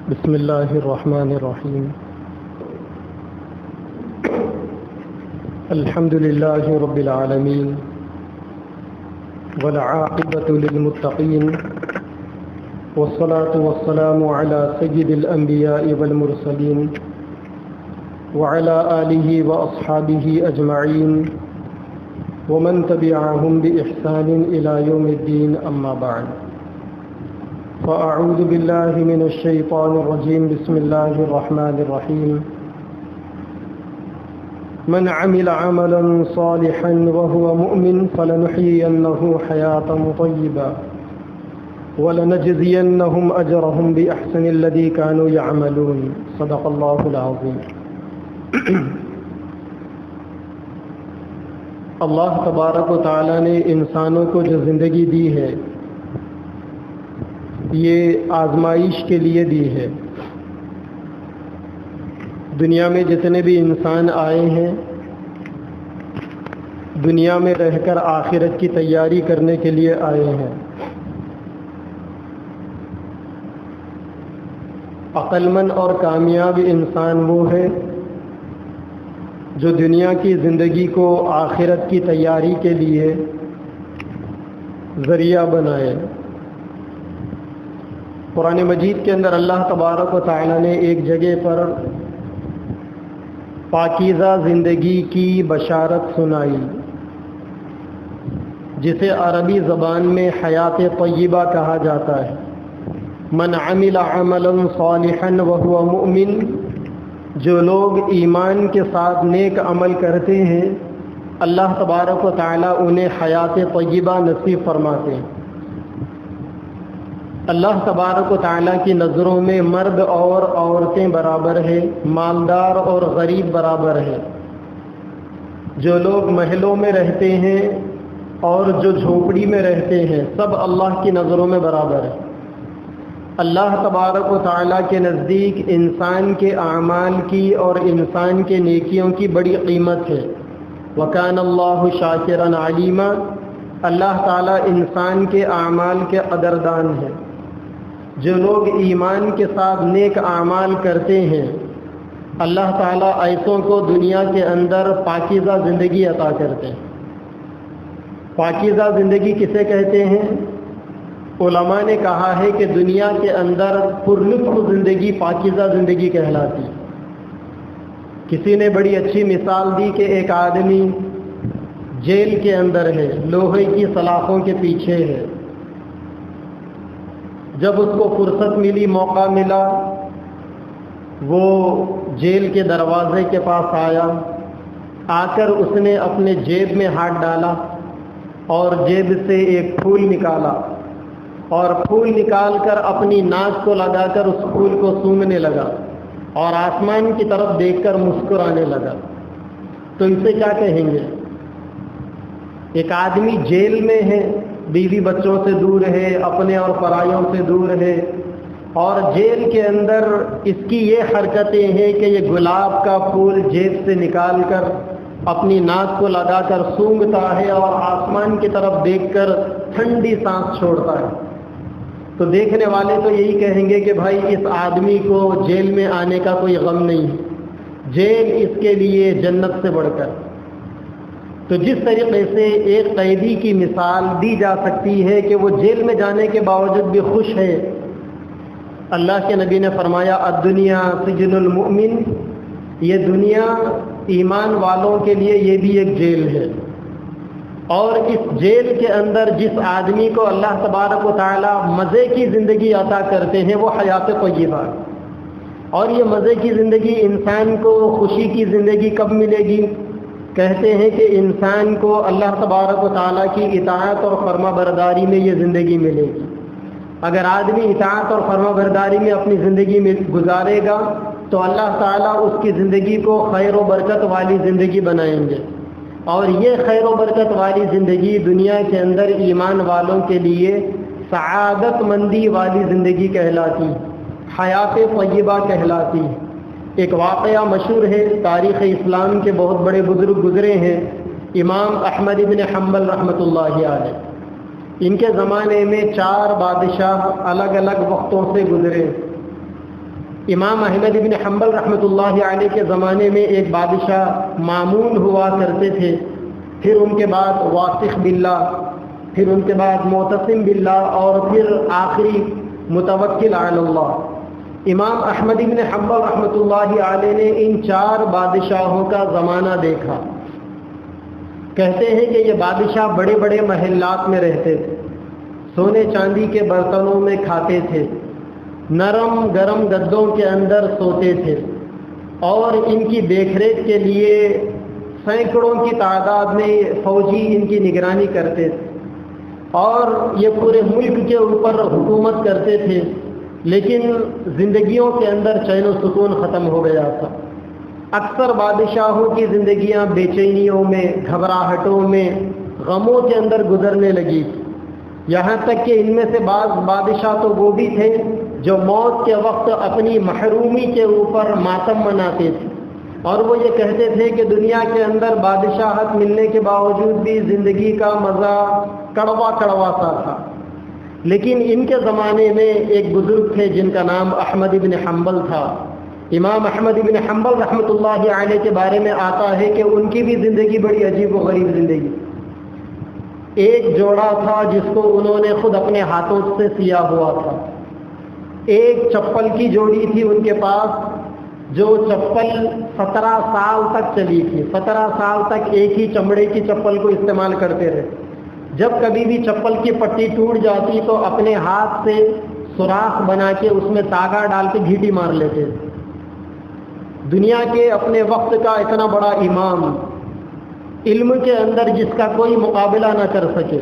بسم اللہ الرحمن الرحیم الحمد للہ رب العالمین والعاقبۃ للمتقین والصلاة والسلام علی سید الانبیاء والمرسلین وعلی آلہ واصحابہ اجمعین ومن تبعهم بإحسان إلى يوم الدين أما بعد فأعوذ بالله من الشيطان الرجيم بسم الله الرحمن الرحيم من عمل عملا صالحا وهو مؤمن فلنحيينه حياة طيبة ولنجزينهم أجرهم بأحسن الذي كانوا يعملون صدق الله العظيم اللہ تبارک و تعالیٰ نے انسانوں کو جو زندگی دی ہے یہ آزمائش کے لیے دی ہے۔ دنیا میں جتنے بھی انسان آئے ہیں دنیا میں رہ کر آخرت کی تیاری کرنے کے لیے آئے ہیں۔ عقل مند اور کامیاب انسان وہ ہے جو دنیا کی زندگی کو آخرت کی تیاری کے لیے ذریعہ بنائے۔ قرآن مجید کے اندر اللہ تبارک و تعالی نے ایک جگہ پر پاکیزہ زندگی کی بشارت سنائی جسے عربی زبان میں حیات طیبہ کہا جاتا ہے۔ من عمل عملا صالحا وهو مؤمن، جو لوگ ایمان کے ساتھ نیک عمل کرتے ہیں اللہ تبارک و تعالی انہیں حیات طیبہ نصیب فرماتے ہیں۔ اللہ تبارک و تعالی کی نظروں میں مرد اور عورتیں برابر ہیں، مالدار اور غریب برابر ہیں، جو لوگ محلوں میں رہتے ہیں اور جو جھونپڑی میں رہتے ہیں سب اللہ کی نظروں میں برابر ہیں۔ اللہ تبارک و تعالیٰ کے نزدیک انسان کے اعمال کی اور انسان کے نیکیوں کی بڑی قیمت ہے۔ وَكَانَ اللَّهُ شَاكِرًا عَلِيمًا، اللہ تعالیٰ انسان کے اعمال کے قدردان ہے۔ جو لوگ ایمان کے ساتھ نیک اعمال کرتے ہیں اللہ تعالیٰ ایسوں کو دنیا کے اندر پاکیزہ زندگی عطا کرتے ہیں۔ پاکیزہ زندگی کسے کہتے ہیں؟ علماء نے کہا ہے کہ دنیا کے اندر پرلطف زندگی پاکیزہ زندگی کہلاتی۔ کسی نے بڑی اچھی مثال دی کہ ایک آدمی جیل کے اندر ہے، لوہے کی سلاخوں کے پیچھے ہے۔ جب اس کو فرصت ملی، موقع ملا، وہ جیل کے دروازے کے پاس آیا، آ کر اس نے اپنے جیب میں ہاتھ ڈالا اور جیب سے ایک پھول نکالا اور پھول نکال کر اپنی ناک کو لگا کر اس پھول کو سونگھنے لگا اور آسمان کی طرف دیکھ کر مسکرانے لگا۔ تو اسے کیا کہیں گے؟ ایک آدمی جیل میں ہے، بیوی بچوں سے دور ہے، اپنے اور پرایوں سے دور ہے، اور جیل کے اندر اس کی یہ حرکتیں ہیں کہ یہ گلاب کا پھول جیب سے نکال کر اپنی ناک کو لگا کر سونگھتا ہے اور آسمان کی طرف دیکھ کر ٹھنڈی سانس چھوڑتا ہے۔ تو دیکھنے والے تو یہی کہیں گے کہ بھائی اس آدمی کو جیل میں آنے کا کوئی غم نہیں ہے، جیل اس کے لیے جنت سے بڑھ کر۔ تو جس طریقے سے ایک قیدی کی مثال دی جا سکتی ہے کہ وہ جیل میں جانے کے باوجود بھی خوش ہے، اللہ کے نبی نے فرمایا الدنیا سجن المؤمن، یہ دنیا ایمان والوں کے لیے یہ بھی ایک جیل ہے۔ اور اس جیل کے اندر جس آدمی کو اللہ تبارک و تعالی مزے کی زندگی عطا کرتے ہیں وہ حیات طیبہ۔ اور یہ مزے کی زندگی انسان کو خوشی کی زندگی کب ملے گی؟ کہتے ہیں کہ انسان کو اللہ تبارک و تعالی کی اطاعت اور فرما برداری میں یہ زندگی ملے گی۔ اگر آدمی اطاعت اور فرما برداری میں اپنی زندگی میں گزارے گا تو اللہ تعالیٰ اس کی زندگی کو خیر و برکت والی زندگی بنائیں گے، اور یہ خیر و برکت والی زندگی دنیا کے اندر ایمان والوں کے لیے سعادت مندی والی زندگی کہلاتی، حیات طیبہ کہلاتی۔ ایک واقعہ مشہور ہے، تاریخ اسلام کے بہت بڑے بزرگ گزرے ہیں، امام احمد بن حنبل رحمۃ اللہ علیہ۔ ان کے زمانے میں 4 بادشاہ الگ الگ وقتوں سے گزرے۔ امام احمد بن حنبل رحمۃ اللہ علیہ کے زمانے میں ایک بادشاہ مامون ہوا کرتے تھے، پھر ان کے بعد واثق باللہ، پھر ان کے بعد معتصم باللہ، اور پھر آخری متوکل علی اللہ۔ امام احمد بن حنبل رحمۃ اللہ علیہ نے ان 4 بادشاہوں کا زمانہ دیکھا۔ کہتے ہیں کہ یہ بادشاہ بڑے بڑے محلات میں رہتے تھے، سونے چاندی کے برتنوں میں کھاتے تھے، نرم گرم گدوں کے اندر سوتے تھے، اور ان کی دیکھ ریکھ کے لیے سینکڑوں کی تعداد میں فوجی ان کی نگرانی کرتے تھے، اور یہ پورے ملک کے اوپر حکومت کرتے تھے، لیکن زندگیوں کے اندر چین و سکون ختم ہو گیا تھا۔ اکثر بادشاہوں کی زندگیاں بے چینیوں میں، گھبراہٹوں میں، غموں کے اندر گزرنے لگی، یہاں تک کہ ان میں سے بعض بادشاہ تو وہ بھی تھے جو موت کے وقت اپنی محرومی کے اوپر ماتم مناتے تھے، اور وہ یہ کہتے تھے کہ دنیا کے اندر بادشاہت ملنے کے باوجود بھی زندگی کا مزہ کڑوا کڑوا سا تھا۔ لیکن ان کے زمانے میں ایک بزرگ تھے جن کا نام احمد بن حنبل تھا۔ امام احمد بن حنبل رحمۃ اللہ علیہ کے بارے میں آتا ہے کہ ان کی بھی زندگی بڑی عجیب و غریب زندگی۔ ایک جوڑا تھا جس کو انہوں نے خود اپنے ہاتھوں سے سیا ہوا تھا، ایک چپل کی جوڑی تھی ان کے پاس جو چپل 17 سال تک چلی تھی، 17 سال تک ایک ہی چمڑے کی چپل کو استعمال کرتے رہے۔ جب کبھی بھی چپل کی پٹی ٹوٹ جاتی تو اپنے ہاتھ سے سوراخ بنا کے اس میں تاگا ڈال کے گھیٹی مار لیتے۔ دنیا کے اپنے وقت کا اتنا بڑا امام، علم کے اندر جس کا کوئی مقابلہ نہ کر سکے،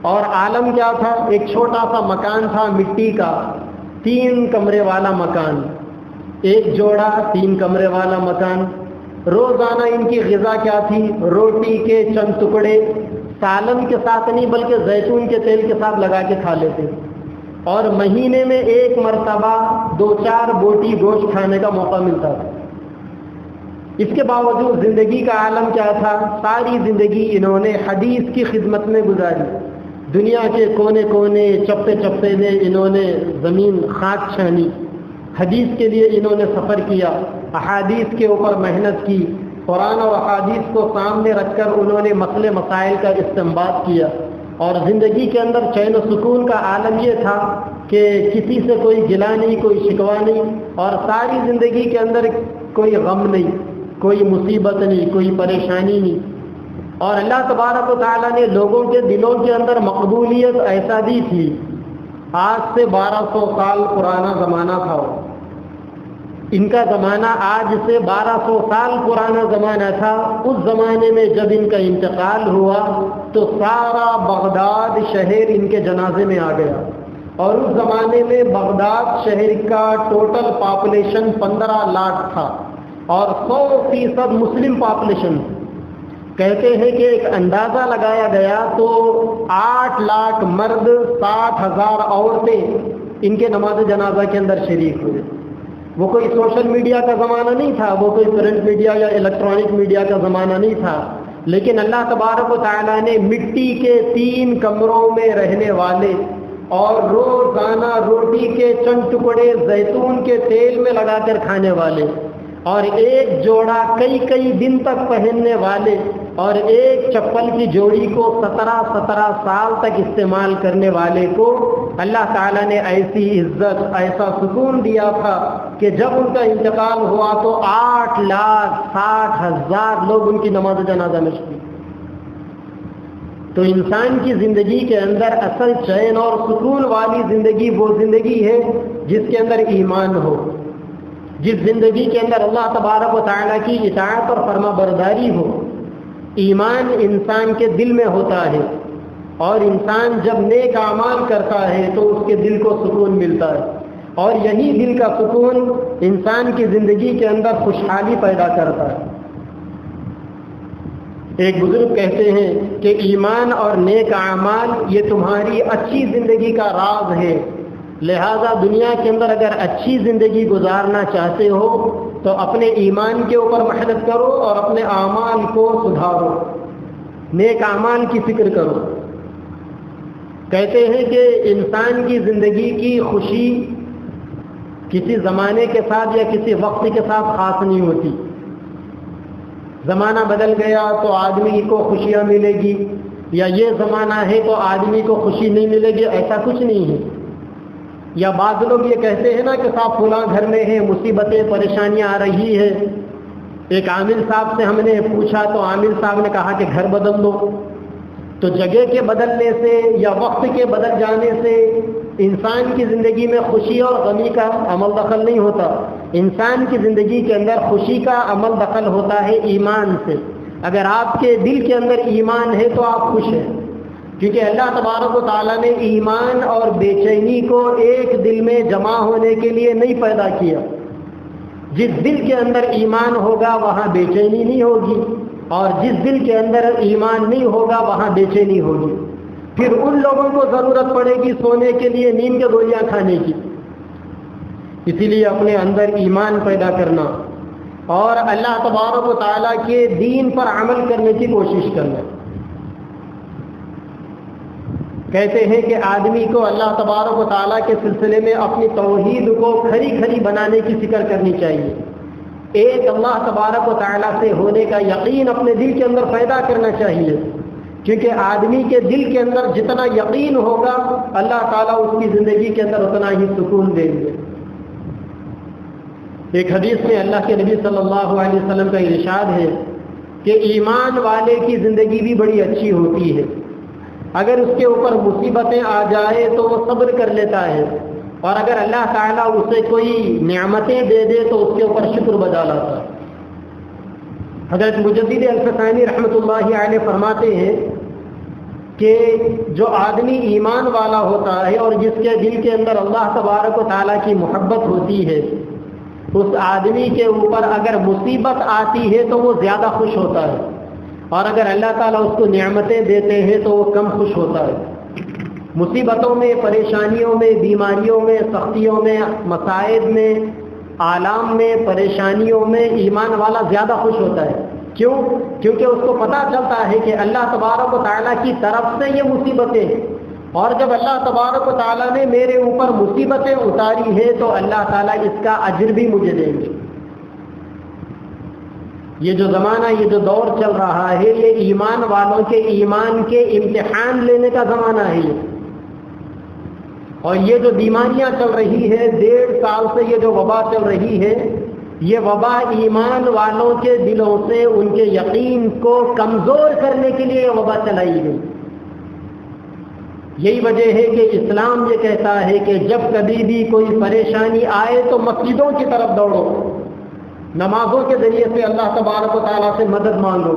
اور عالم کیا تھا؟ ایک چھوٹا سا مکان تھا مٹی کا، 3 کمرے والا مکان، ایک جوڑا 3 کمرے والا مکان۔ روزانہ ان کی غذا کیا تھی؟ روٹی کے چند ٹکڑے، سالن کے ساتھ نہیں بلکہ زیتون کے تیل کے ساتھ لگا کے کھا لیتے، اور مہینے میں ایک مرتبہ 2-4 بوٹی گوشت کھانے کا موقع ملتا تھا۔ اس کے باوجود زندگی کا عالم کیا تھا؟ ساری زندگی انہوں نے حدیث کی خدمت میں گزاری، دنیا کے کونے کونے چپے چپے میں انہوں نے زمین خاک چھانی، حدیث کے لیے انہوں نے سفر کیا، احادیث کے اوپر محنت کی، قرآن اور احادیث کو سامنے رکھ کر انہوں نے مسئلے مسائل کا استنباط کیا، اور زندگی کے اندر چین و سکون کا عالم یہ تھا کہ کسی سے کوئی گلا نہیں، کوئی شکوہ نہیں، اور ساری زندگی کے اندر کوئی غم نہیں، کوئی مصیبت نہیں، کوئی پریشانی نہیں۔ اور اللہ تبارک و تعالیٰ نے لوگوں کے دلوں کے اندر مقبولیت ایسا دی تھی۔ آج سے 1200 سال پرانا زمانہ تھا، ان کا زمانہ آج سے 1200 سال پرانا زمانہ تھا۔ اس زمانے میں جب ان کا انتقال ہوا تو سارا بغداد شہر ان کے جنازے میں آ گیا، اور اس زمانے میں بغداد شہر کا ٹوٹل پاپولیشن 15 لاکھ تھا، اور 100% مسلم پاپولیشن۔ کہتے ہیں کہ ایک اندازہ لگایا گیا تو 8 لاکھ مرد، 60,000 عورتیں ان کے نماز جنازہ کے اندر شریک ہوئے۔ وہ کوئی سوشل میڈیا کا زمانہ نہیں تھا، وہ کوئی پرنٹ میڈیا یا الیکٹرانک میڈیا کا زمانہ نہیں تھا، لیکن اللہ تبارک و تعالیٰ نے مٹی کے 3 کمروں میں رہنے والے اور روزانہ روٹی کے چند ٹکڑے زیتون کے تیل میں لگا کر کھانے والے، اور ایک جوڑا کئی دن تک پہننے والے، اور ایک چپل کی جوڑی کو 17 سال تک استعمال کرنے والے کو اللہ تعالیٰ نے ایسی عزت، ایسا سکون دیا تھا کہ جب ان کا انتقال ہوا تو 8,60,000 لوگ ان کی نماز جنازہ میں شریک۔ تو انسان کی زندگی کے اندر اصل چین اور سکون والی زندگی وہ زندگی ہے جس کے اندر ایمان ہو، جس زندگی کے اندر اللہ تبارک و تعالیٰ کی اطاعت اور فرما برداری ہو۔ ایمان انسان کے دل میں ہوتا ہے، اور انسان جب نیک اعمال کرتا ہے تو اس کے دل کو سکون ملتا ہے، اور یہی دل کا سکون انسان کی زندگی کے اندر خوشحالی پیدا کرتا ہے۔ ایک بزرگ کہتے ہیں کہ ایمان اور نیک اعمال یہ تمہاری اچھی زندگی کا راز ہے، لہذا دنیا کے اندر اگر اچھی زندگی گزارنا چاہتے ہو تو اپنے ایمان کے اوپر محنت کرو اور اپنے اعمال کو سدھارو، نیک اعمال کی فکر کرو۔ کہتے ہیں کہ انسان کی زندگی کی خوشی کسی زمانے کے ساتھ یا کسی وقت کے ساتھ خاص نہیں ہوتی. زمانہ بدل گیا تو آدمی کو خوشیاں ملے گی، یا یہ زمانہ ہے تو آدمی کو خوشی نہیں ملے گی، ایسا کچھ نہیں ہے. یا بعض لوگ یہ کہتے ہیں نا کہ صاحب فلاں گھر میں ہے، مصیبتیں پریشانیاں آ رہی ہے. ایک عامل صاحب سے ہم نے پوچھا تو عامل صاحب نے کہا کہ گھر بدل دو. تو جگہ کے بدلنے سے یا وقت کے بدل جانے سے انسان کی زندگی میں خوشی اور غمی کا عمل دخل نہیں ہوتا. انسان کی زندگی کے اندر خوشی کا عمل دخل ہوتا ہے ایمان سے. اگر آپ کے دل کے اندر ایمان ہے تو آپ خوش ہیں، کیونکہ اللہ تبارک و تعالیٰ نے ایمان اور بے چینی کو ایک دل میں جمع ہونے کے لیے نہیں پیدا کیا. جس دل کے اندر ایمان ہوگا وہاں بے چینی نہیں ہوگی، اور جس دل کے اندر ایمان نہیں ہوگا وہاں بے چینی ہوگی. پھر ان لوگوں کو ضرورت پڑے گی سونے کے لیے نیند کے گولیاں کھانے کی. اسی لیے اپنے اندر ایمان پیدا کرنا اور اللہ تبارک و تعالیٰ کے دین پر عمل کرنے کی کوشش کرنا. کہتے ہیں کہ آدمی کو اللہ تبارک و تعالیٰ کے سلسلے میں اپنی توحید کو کھری کھری بنانے کی فکر کرنی چاہیے. ایک اللہ تبارک و تعالیٰ سے ہونے کا یقین اپنے دل کے اندر پیدا کرنا چاہیے، کیونکہ آدمی کے دل کے اندر جتنا یقین ہوگا اللہ تعالیٰ اس کی زندگی کے اندر اتنا ہی سکون دیں گے. ایک حدیث میں اللہ کے نبی صلی اللہ علیہ وسلم کا ارشاد ہے کہ ایمان والے کی زندگی بھی بڑی اچھی ہوتی ہے. اگر اس کے اوپر مصیبتیں آ جائے تو وہ صبر کر لیتا ہے، اور اگر اللہ تعالیٰ اسے کوئی نعمتیں دے دے تو اس کے اوپر شکر بجا لاتا ہے. حضرت مجدد الفسانی رحمۃ اللہ علیہ فرماتے ہیں کہ جو آدمی ایمان والا ہوتا ہے اور جس کے دل کے اندر اللہ تبارک و تعالیٰ کی محبت ہوتی ہے، اس آدمی کے اوپر اگر مصیبت آتی ہے تو وہ زیادہ خوش ہوتا ہے، اور اگر اللہ تعالیٰ اس کو نعمتیں دیتے ہیں تو وہ کم خوش ہوتا ہے. مصیبتوں میں، پریشانیوں میں، بیماریوں میں، سختیوں میں، مصائب میں، آلام میں، پریشانیوں میں ایمان والا زیادہ خوش ہوتا ہے. کیوں؟ کیونکہ اس کو پتہ چلتا ہے کہ اللہ تبارک و تعالیٰ کی طرف سے یہ مصیبتیں ہیں، اور جب اللہ تبارک و تعالیٰ نے میرے اوپر مصیبتیں اتاری ہے تو اللہ تعالیٰ اس کا اجر بھی مجھے دیں گے. یہ جو زمانہ، یہ جو دور چل رہا ہے، یہ ایمان والوں کے ایمان کے امتحان لینے کا زمانہ ہے. اور یہ جو بیماریاں چل رہی ہے، 1.5 سال سے یہ جو وبا چل رہی ہے، یہ وبا ایمان والوں کے دلوں سے ان کے یقین کو کمزور کرنے کے لیے یہ وبا چلائی گئی. یہی وجہ ہے کہ اسلام یہ کہتا ہے کہ جب کبھی بھی کوئی پریشانی آئے تو مسجدوں کی طرف دوڑو، نمازوں کے ذریعے سے اللہ تبارک و تعالیٰ سے مدد مانگو.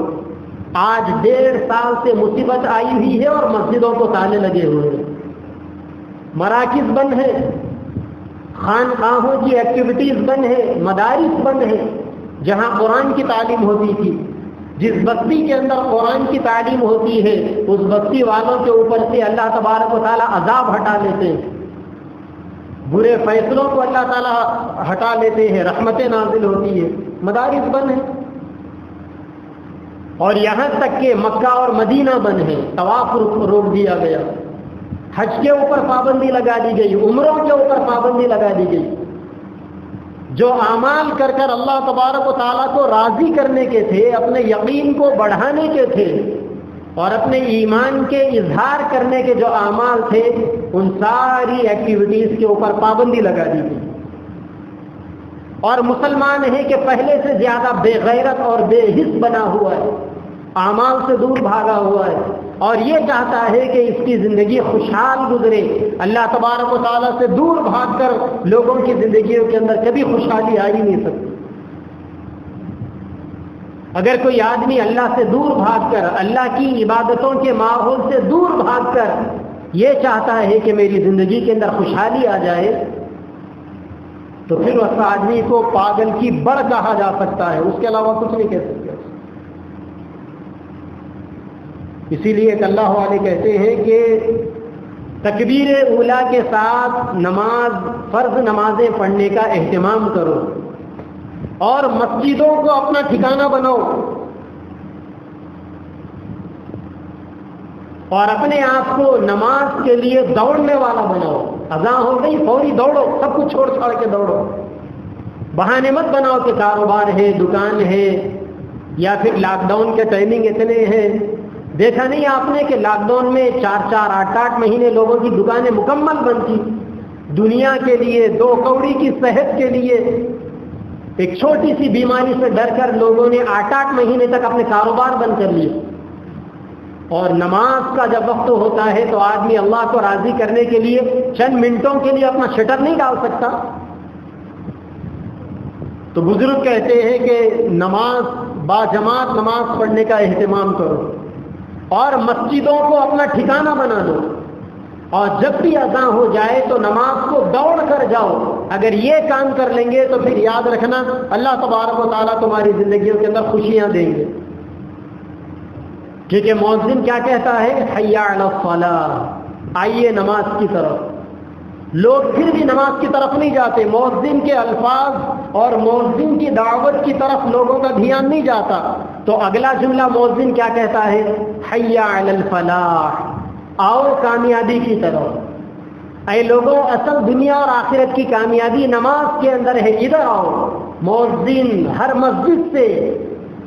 آج 1.5 سال سے مصیبت آئی ہوئی ہے اور مسجدوں کو تالے لگے ہوئے ہیں، مراکز بند ہیں، خانقاہوں کی ایکٹیویٹیز بند ہیں، مدارس بند ہیں جہاں قرآن کی تعلیم ہوتی تھی. جس بستی کے اندر قرآن کی تعلیم ہوتی ہے اس بستی والوں کے اوپر سے اللہ تبارک و تعالیٰ عذاب ہٹا لیتے ہیں، برے فیصلوں کو اللہ تعالیٰ ہٹا لیتے ہیں، رحمتیں نازل ہوتی ہے. مدارس بند ہیں، اور یہاں تک کہ مکہ اور مدینہ بند ہیں، طواف روک دیا گیا، حج کے اوپر پابندی لگا دی گئی، عمروں کے اوپر پابندی لگا دی گئی. جو اعمال کر کر اللہ تبارک و تعالیٰ کو راضی کرنے کے تھے، اپنے یقین کو بڑھانے کے تھے، اور اپنے ایمان کے اظہار کرنے کے جو اعمال تھے، ان ساری ایکٹیویٹیز کے اوپر پابندی لگا دی گئی. اور مسلمان ہے کہ پہلے سے زیادہ بے غیرت اور بے حس بنا ہوا ہے، اعمال سے دور بھاگا ہوا ہے، اور یہ چاہتا ہے کہ اس کی زندگی خوشحال گزرے. اللہ تبارک و تعالیٰ سے دور بھاگ کر لوگوں کی زندگیوں کے اندر کبھی خوشحالی آ ہی نہیں سکتی. اگر کوئی آدمی اللہ سے دور بھاگ کر، اللہ کی عبادتوں کے ماحول سے دور بھاگ کر یہ چاہتا ہے کہ میری زندگی کے اندر خوشحالی آ جائے، تو پھر اس آدمی کو پاگل کی بڑ کہا جا سکتا ہے، اس کے علاوہ کچھ نہیں کہہ سکتے. اسی لیے ایک اللہ والے کہتے ہیں کہ تکبیر اولا کے ساتھ فرض نمازیں پڑھنے کا اہتمام کرو اور مسجدوں کو اپنا ٹھکانہ بناؤ. اور اپنے آپ کو نماز کے لیے دوڑنے والا بناؤ. اذان ہو گئی فوری دوڑو، سب کچھ چھوڑ چھاڑ کے دوڑو. بہانے مت بناؤ کہ کاروبار ہے، دکان ہے، یا پھر لاک ڈاؤن کے ٹائمنگ اتنے ہیں. دیکھا نہیں آپ نے کہ لاک ڈاؤن میں 4-4 8-8 مہینے لوگوں کی دکانیں مکمل بند تھی. دنیا کے لیے 2 کوڑی کی صحت کے لیے ایک چھوٹی سی بیماری سے ڈر کر لوگوں نے 8-8 مہینے تک اپنے کاروبار بند کر لیے. اور نماز کا جب وقت ہوتا ہے تو آدمی اللہ کو راضی کرنے کے لیے چند منٹوں کے لیے اپنا شٹر نہیں ڈال سکتا. تو بزرگ کہتے ہیں کہ نماز باجماعت نماز پڑھنے کا اہتمام کرو اور مسجدوں کو اپنا ٹھکانہ بنا دو. اور جب بھی اذان ہو جائے تو نماز کو دوڑ کر جاؤ. اگر یہ کام کر لیں گے تو پھر یاد رکھنا اللہ تبارک و تعالیٰ تمہاری زندگیوں کے اندر خوشیاں دیں گے. کیونکہ مؤذن کیا کہتا ہے؟ حی علی الصلاۃ، آئیے نماز کی طرف. لوگ پھر بھی نماز کی طرف نہیں جاتے. مؤذن کے الفاظ اور مؤذن کی دعوت کی طرف لوگوں کا دھیان نہیں جاتا. تو اگلا جملہ مؤذن کیا کہتا ہے؟ حی علی الفلاح، آؤ کامیابی کی طرف. اے لوگوں، اصل دنیا اور آخرت کی کامیابی نماز کے اندر ہے، ادھر آؤ. مؤذن ہر مسجد سے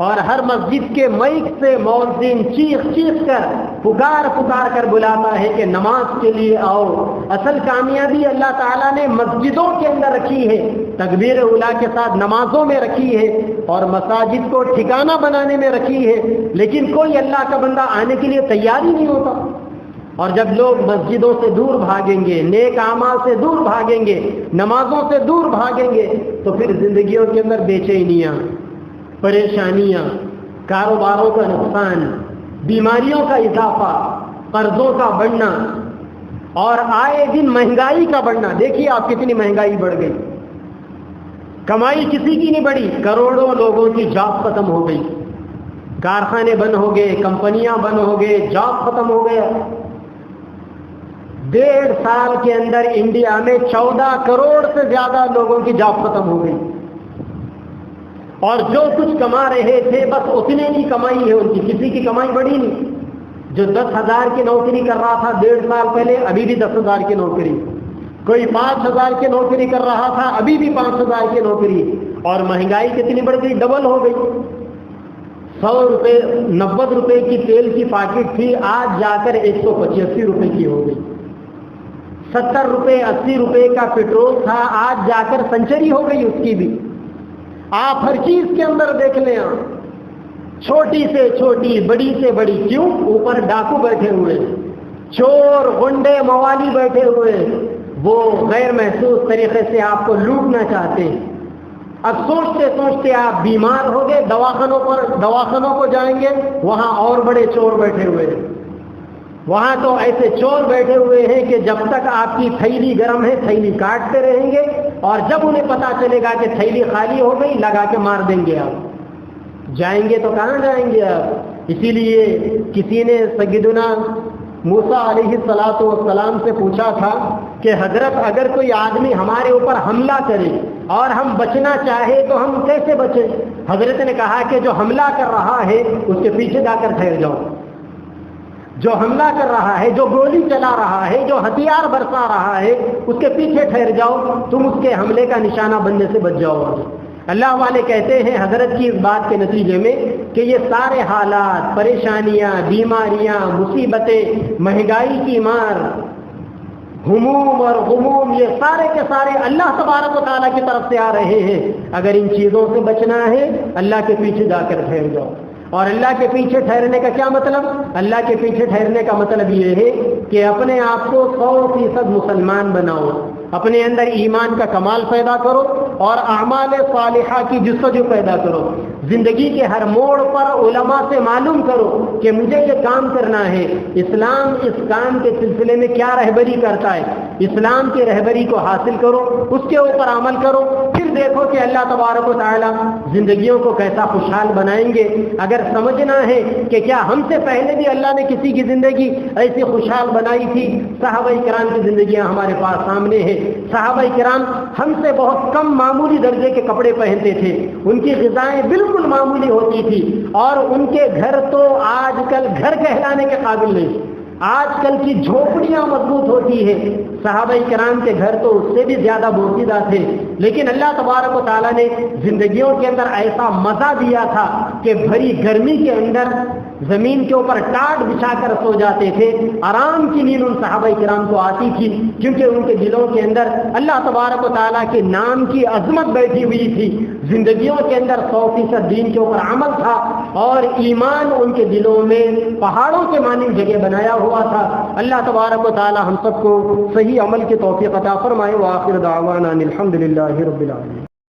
اور ہر مسجد کے مائک سے مؤذن چیخ چیخ کر پکار پکار کر بلاتا ہے کہ نماز کے لیے آؤ. اصل کامیابی اللہ تعالیٰ نے مسجدوں کے اندر رکھی ہے، تکبیر اولیٰ کے ساتھ نمازوں میں رکھی ہے اور مساجد کو ٹھکانہ بنانے میں رکھی ہے. لیکن کوئی اللہ کا بندہ آنے کے لیے تیار ہی نہیں ہوتا. اور جب لوگ مسجدوں سے دور بھاگیں گے، نیک اعمال سے دور بھاگیں گے، نمازوں سے دور بھاگیں گے، تو پھر زندگیوں کے اندر بے چینیاں، پریشانیاں، کاروباروں کا نقصان، بیماریوں کا اضافہ، قرضوں کا بڑھنا اور آئے دن مہنگائی کا بڑھنا. دیکھیے آپ کتنی مہنگائی بڑھ گئی. کمائی کسی کی نہیں بڑھی، کروڑوں لوگوں کی جاب ختم ہو گئی. کارخانے بند ہو گئے، کمپنیاں بند ہو گئے، جاب ختم ہو گیا. 1.5 سال کے اندر انڈیا میں 14 کروڑ سے زیادہ لوگوں کی جاب ختم ہو گئی. اور جو کچھ کما رہے تھے بس اتنے کی کمائی ہے ان کی، کسی کی کمائی بڑھی نہیں. جو 10,000 کی نوکری کر رہا تھا 1.5 سال پہلے، ابھی بھی 10,000 کی نوکری. کوئی 5,000 کی نوکری کر رہا تھا، ابھی بھی 5,000 کی نوکری. اور مہنگائی کتنی بڑھ گئی؟ ڈبل ہو گئی. 100 روپے 90 روپے کی تیل کی پاکٹ تھی، آج جا کر 185 روپے کی ہو گئی. 70 روپے 80 روپے کا پیٹرول تھا، آج جا کر سنچری ہو گئی اس کی بھی. آپ ہر چیز کے اندر دیکھ لیں، چھوٹی سے چھوٹی، بڑی سے بڑی. کیوں؟ اوپر ڈاکو بیٹھے ہوئے، چور غنڈے موالی بیٹھے ہوئے، وہ غیر محسوس طریقے سے آپ کو لوٹنا چاہتے ہیں. اب سوچتے سوچتے آپ بیمار ہو گئے، دواخانوں کو جائیں گے، وہاں اور بڑے چور بیٹھے ہوئے ہیں. وہاں تو ایسے چور بیٹھے ہوئے ہیں کہ جب تک آپ کی تھیلی گرم ہے تھیلی کاٹتے رہیں گے، اور جب انہیں پتا چلے گا کہ تھیلی خالی ہو گئی لگا کے مار دیں گے. آپ جائیں گے تو کہاں جائیں گے آپ؟ اسی لیے کسی نے سیدنا موسیٰ علیہ السلام سے پوچھا تھا کہ حضرت اگر کوئی آدمی ہمارے اوپر حملہ کرے اور ہم بچنا چاہے تو ہم کیسے بچیں؟ حضرت نے کہا کہ جو حملہ کر رہا ہے اس کے پیچھے جا کر ٹھہر جاؤ. جو حملہ کر رہا ہے، جو گولی چلا رہا ہے، جو ہتھیار برسا رہا ہے، اس کے پیچھے ٹھہر جاؤ، تم اس کے حملے کا نشانہ بننے سے بچ جاؤ. اللہ والے کہتے ہیں حضرت کی اس بات کے نتیجے میں کہ یہ سارے حالات، پریشانیاں، بیماریاں، مصیبتیں، مہنگائی کی مار، ہموم اور غموم، یہ سارے کے سارے اللہ تبارک و تعالیٰ کی طرف سے آ رہے ہیں. اگر ان چیزوں سے بچنا ہے اللہ کے پیچھے جا کر ٹھہر جاؤ. اور اللہ کے پیچھے ٹھہرنے کا کیا مطلب؟ اللہ کے پیچھے ٹھہرنے کا مطلب یہ ہے کہ اپنے آپ کو 100% مسلمان بناؤ، اپنے اندر ایمان کا کمال پیدا کرو اور اعمال صالحہ کی جستجو پیدا کرو. زندگی کے ہر موڑ پر علماء سے معلوم کرو کہ مجھے یہ کام کرنا ہے، اسلام اس کام کے سلسلے میں کیا رہبری کرتا ہے، اسلام کی رہبری کو حاصل کرو، اس کے اوپر عمل کرو. پھر دیکھو کہ اللہ تبارک و تعالی زندگیوں کو کیسا خوشحال بنائیں گے. اگر سمجھنا ہے کہ کیا ہم سے پہلے بھی اللہ نے کسی کی زندگی ایسی خوشحال بنائی تھی، صحابہ کرام کی زندگیاں ہمارے پاس سامنے ہیں. صحابہ کرام ہم سے بہت کم معمولی درجے کے کپڑے پہنتے تھے، ان کی غذائیں بالکل معمولی ہوتی تھی، اور ان کے گھر تو آج کل گھر کہلانے کے قابل نہیں. آج کل کی جھوپڑیاں مضبوط ہوتی ہے، صحابہ کرام کے گھر تو اس سے بھی زیادہ بوسیدہ تھے، لیکن اللہ تبارک و تعالیٰ نے زندگیوں کے اندر ایسا مزہ دیا تھا کہ بھری گرمی کے اندر زمین کے اوپر ٹاٹ بچھا کر سو جاتے تھے، آرام کی نیند ان صحابہ کرام کو آتی تھی، کیونکہ ان کے دلوں کے اندر اللہ تبارک و تعالیٰ کے نام کی عظمت بیٹھی ہوئی تھی، زندگیوں کے اندر 100% دین کے اوپر عمل تھا، اور ایمان ان کے دلوں میں پہاڑوں کے مانند جگہ بنایا ہوا تھا۔ اللہ تبارک و تعالیٰ ہم سب کو صحیح عمل کی توفیق عطا فرمائے۔ وآخر دعوانا الحمد للہ رب العالمین۔